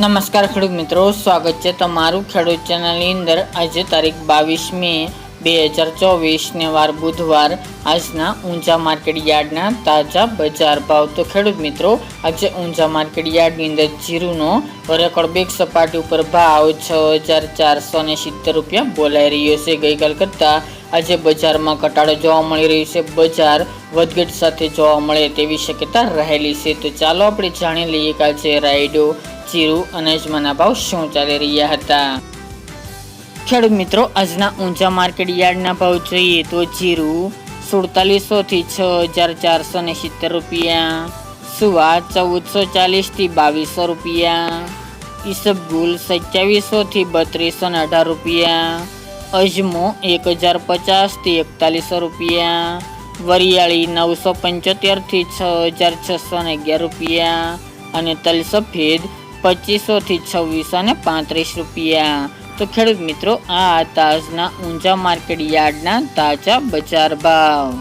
નમસ્કાર ખેડૂત મિત્રો, સ્વાગત છે તમારું ખેડૂત ચેનલની અંદર। આજે તારીખ 22 મે 2024 ને વાર બુધવાર। આજના ઊંઝા માર્કેટ યાર્ડના તાજા બજાર ભાવ। તો ખેડૂત મિત્રો, આજે ઊંઝા માર્કેટ યાર્ડની અંદર જીરુનો રેકોર્ડ બેક સપાટી ઉપર ભાવ 6470 રૂપિયા બોલાઈ રહ્યો છે। ગઈકાલ કરતાં આજે બજારમાં ઘટાડો જોવા મળી રહ્યો છે। બજાર વધઘટ સાથે જોવા મળે તેવી શક્યતા રહેલી છે। તો ચાલો આપણે જાણી લઈએ કે આજે રાયડો, જીરુ અને અજમાના ભાવ શું ચાલી રહ્યા હતા। ખેડૂત મિત્રો, આજના ઊંઝા માર્કેટ યાર્ડના ભાવ જોઈએ તો જીરુ 4700 થી 6470 રૂપિયા, સુવા 1440 થી 2200 રૂપિયા, ઈસબગુલ 2700 થી 3218 રૂપિયા, અજમો 1050 થી 4100 રૂપિયા, વરિયાળી 975 થી 6611 રૂપિયા અને તલ સફેદ 2500 થી 2635 રૂપિયા। તો ખેડૂત મિત્રો, આ હતા આજના ઊંઝા માર્કેટ યાર્ડના તાજા બજાર ભાવ।